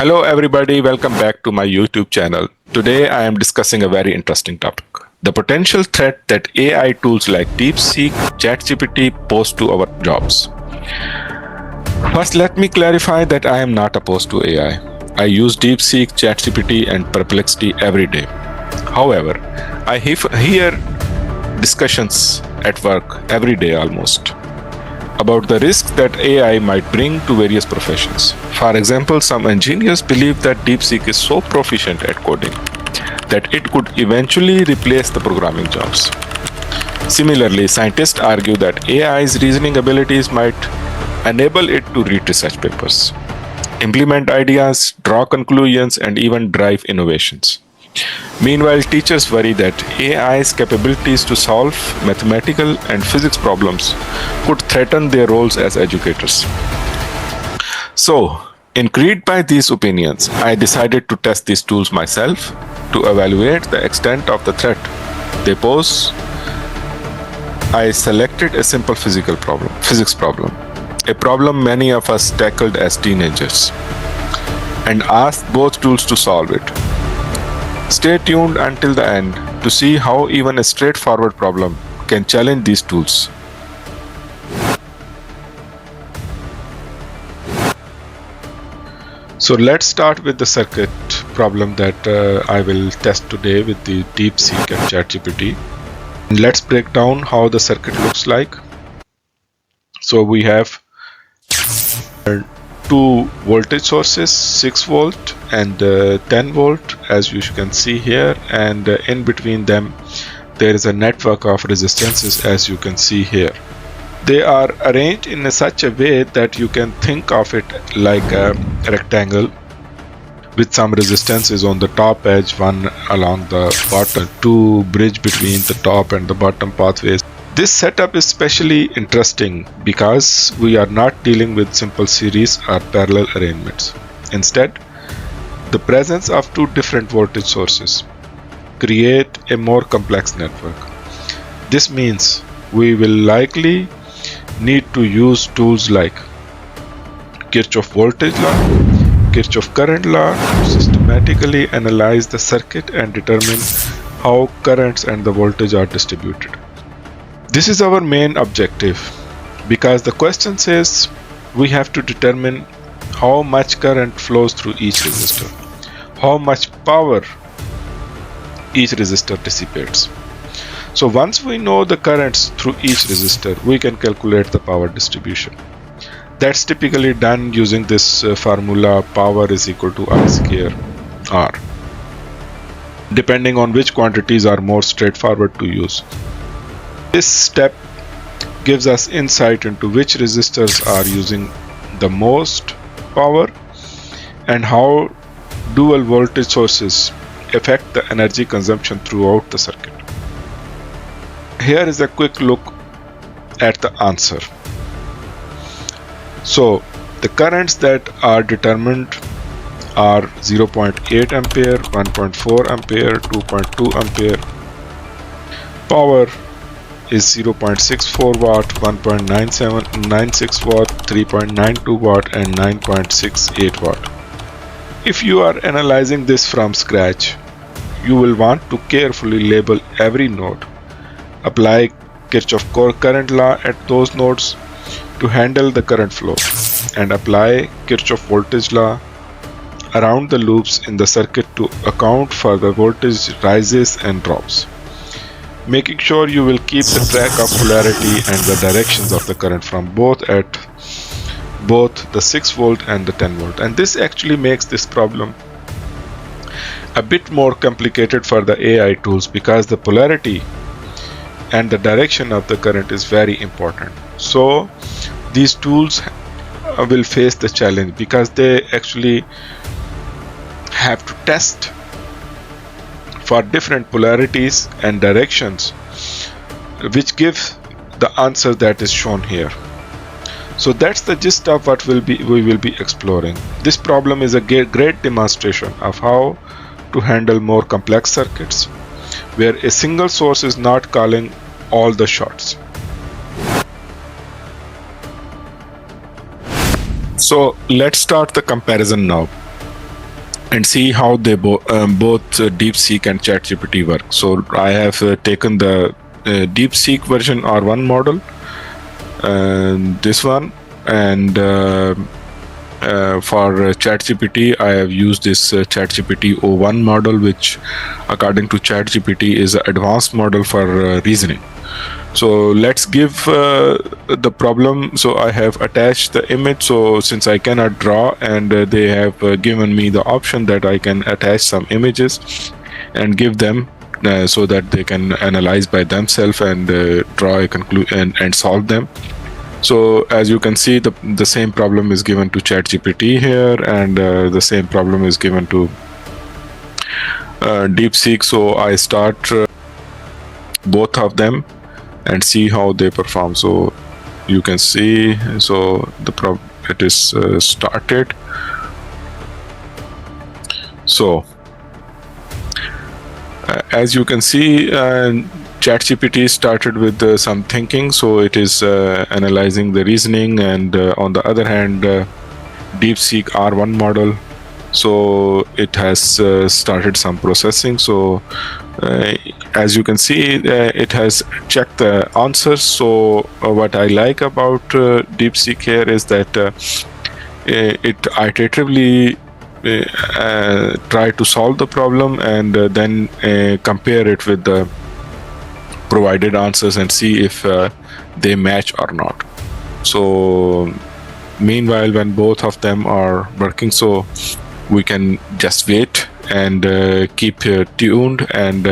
Hello everybody, welcome back to my YouTube channel. Today I am discussing a very interesting topic. The potential threat that AI tools like Deepseek, ChatGPT pose to our jobs. First, let me clarify that I am not opposed to AI. I use Deepseek, ChatGPT and Perplexity every day. However, I hear discussions at work every day almost about the risks that AI might bring to various professions. For example, some engineers believe that DeepSeek is so proficient at coding that it could eventually replace the programming jobs. Similarly, scientists argue that AI's reasoning abilities might enable it to read research papers, implement ideas, draw conclusions, and even drive innovations. Meanwhile, teachers worry that AI's capabilities to solve mathematical and physics problems could threaten their roles as educators. So, intrigued by these opinions, I decided to test these tools myself to evaluate the extent of the threat they pose. I selected a simple physics problem, a problem many of us tackled as teenagers, and asked both tools to solve it. Stay tuned until the end to see how even a straightforward problem can challenge these tools. So let's start with the circuit problem that I will test today with the Deepseek and ChatGPT. Let's break down how the circuit looks like. So we have two voltage sources, 6 volt and 10 volt, as you can see here, and in between them there is a network of resistances, as you can see here. They are arranged in such a way that you can think of it like a rectangle with some resistances on the top edge, one along the bottom, to bridge between the top and the bottom pathways. This setup is especially interesting because we are not dealing with simple series or parallel arrangements. Instead, the presence of two different voltage sources create a more complex network. This means we will likely need to use tools like Kirchhoff voltage law, Kirchhoff current law to systematically analyze the circuit and determine how currents and the voltage are distributed. This is our main objective because the question says we have to determine how much current flows through each resistor, how much power each resistor dissipates. So once we know the currents through each resistor, we can calculate the power distribution. That's typically done using this formula, power is equal to I square R, depending on which quantities are more straightforward to use. This step gives us insight into which resistors are using the most power and how dual voltage sources affect the energy consumption throughout the circuit. Here is a quick look at the answer. So the currents that are determined are 0.8 ampere, 1.4 ampere, 2.2 ampere. Power is 0.64 watt, 1.96 watt, 3.92 watt and 9.68 watt. If you are analyzing this from scratch, you will want to carefully label every node, apply Kirchhoff current law at those nodes to handle the current flow, and apply Kirchhoff voltage law around the loops in the circuit to account for the voltage rises and drops, making sure you will keep the track of polarity and the directions of the current from both the 6 volt and the 10 volt. And this actually makes this problem a bit more complicated for the AI tools because the polarity and the direction of the current is very important. So these tools will face the challenge because they actually have to test for different polarities and directions, which gives the answer that is shown here. So that's the gist of what we will be exploring. This problem is a great demonstration of how to handle more complex circuits where a single source is not calling all the shots. So let's start the comparison now. and see how they both Deepseek and ChatGPT work. So I have taken the Deepseek version R1 model, and this one, and for ChatGPT, I have used this ChatGPT O1 model, which, according to ChatGPT, is an advanced model for reasoning. So let's give the problem. So I have attached the image. So since I cannot draw, and they have given me the option that I can attach some images and give them so that they can analyze by themselves and draw a conclusion and solve them. So as you can see, the same problem is given to ChatGPT here, and the same problem is given to Deepseek. So I start both of them and see how they perform. So you can see, so it is started. So as you can see, ChatGPT started with some thinking, so it is analyzing the reasoning, and on the other hand, Deepseek R1 model, so it has started some processing. So as you can see, it has checked the answers. So what I like about Deepseek here is that it iteratively try to solve the problem, and then compare it with the provided answers and see if they match or not. So meanwhile, when both of them are working, so we can just wait and keep tuned, and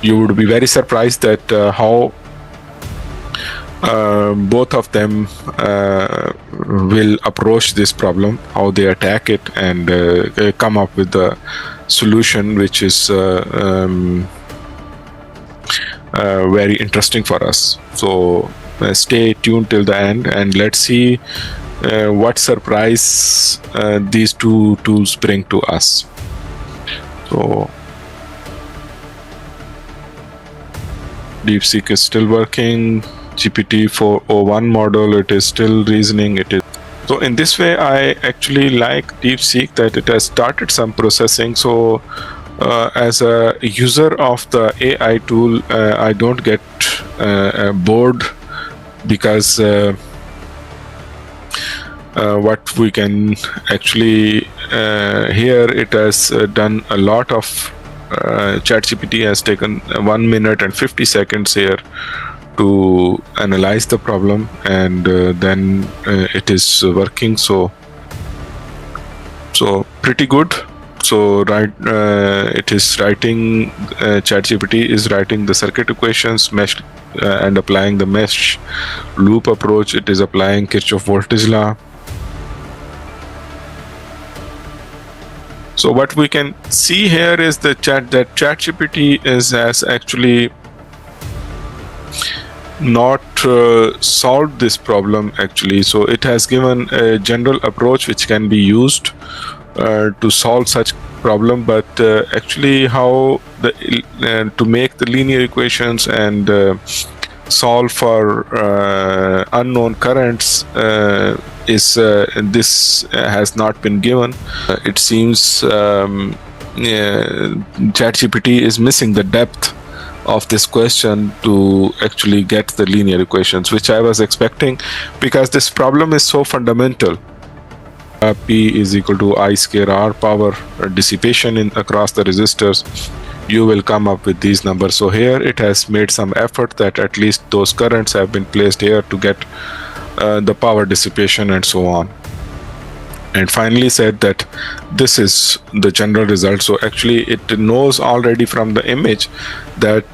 you would be very surprised that how both of them will approach this problem, how they attack it, and come up with the solution, which is very interesting for us. So stay tuned till the end, and let's see what surprise these two tools bring to us. So Deepseek is still working. GPT-4o1 model, it is still reasoning. It is so in this way, I actually like Deepseek that it has started some processing. So as a user of the AI tool, I don't get bored, because what we can actually here, it has done a lot of ChatGPT has taken 1 minute and 50 seconds here to analyze the problem, and then it is working. So pretty good. So it is writing, ChatGPT is writing the circuit equations, mesh, and applying the mesh loop approach. It is applying Kirchhoff voltage law. So what we can see here is that ChatGPT has actually not solved this problem actually. So it has given a general approach which can be used to solve such problem, but actually how to make the linear equations and solve for unknown currents is this has not been given. It seems ChatGPT is missing the depth of this question to actually get the linear equations, which I was expecting, because this problem is so fundamental. P is equal to I square R power dissipation across the resistors. You will come up with these numbers. So here it has made some effort that at least those currents have been placed here to get the power dissipation and so on, and finally said that this is the general result. So actually it knows already from the image that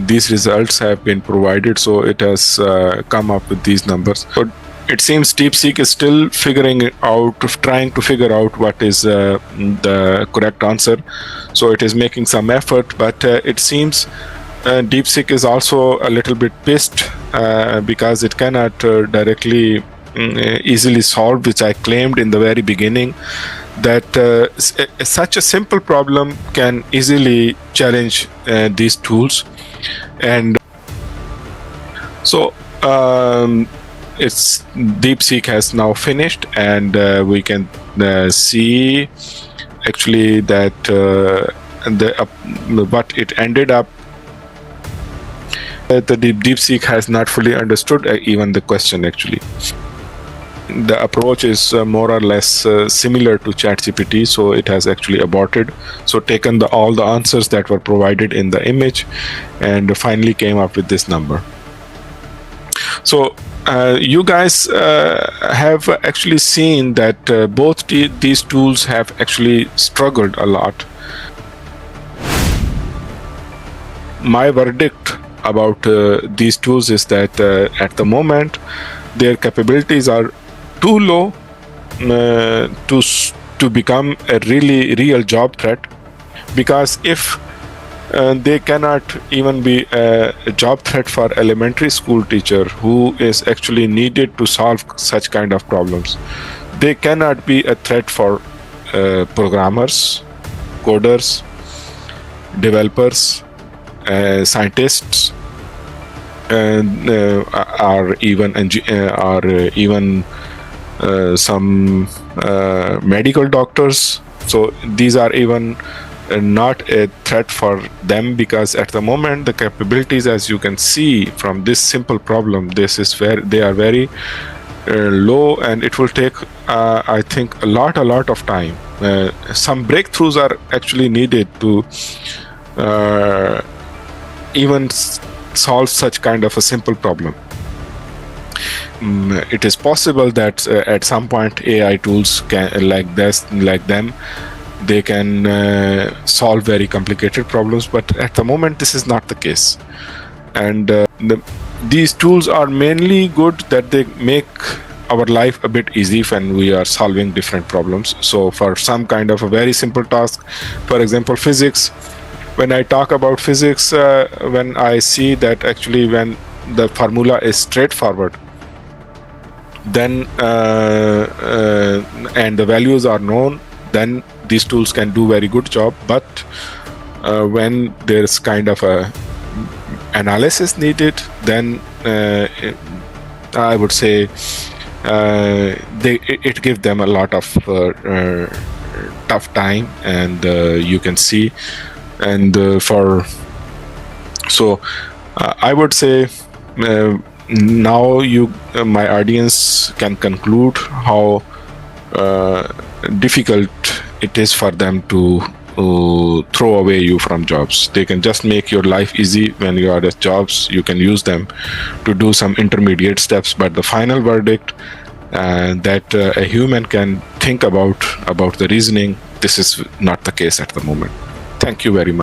these results have been provided, so it has come up with these numbers. But it seems Deepseek is still trying to figure out what is the correct answer. So it is making some effort, but it seems Deepseek is also a little bit pissed because it cannot directly easily solve, which I claimed in the very beginning, that such a simple problem can easily challenge these tools. And so it's Deepseek has now finished, and we can see actually that what it ended up. The Deepseek has not fully understood even the question actually. The approach is more or less similar to ChatGPT, so it has actually aborted. So taken all the answers that were provided in the image, and finally came up with this number. So you guys have actually seen that both these tools have actually struggled a lot. My verdict about these tools is that at the moment their capabilities are too low to become a real job threat, because if they cannot even be a job threat for elementary school teacher who is actually needed to solve such kind of problems. They cannot be a threat for programmers, coders, developers, scientists, and or even some medical doctors. So these are even not a threat for them, because at the moment the capabilities, as you can see from this simple problem, this is where they are very low, and it will take I think a lot of time. Some breakthroughs are actually needed to even solve such kind of a simple problem. It is possible that at some point AI tools can, like them, they can solve very complicated problems, but at the moment this is not the case. And these tools are mainly good that they make our life a bit easy when we are solving different problems. So for some kind of a very simple task, for example physics, when I talk about physics, when I see that actually when the formula is straightforward, then and the values are known, then these tools can do very good job. But when there's kind of a analysis needed, then I would say it gives them a lot of tough time, and you can see. And so I would say now my audience can conclude how difficult it is for them to throw away you from jobs. They can just make your life easy when you are at jobs. You can use them to do some intermediate steps, but the final verdict that a human can think about the reasoning, this is not the case at the moment. Thank you very much.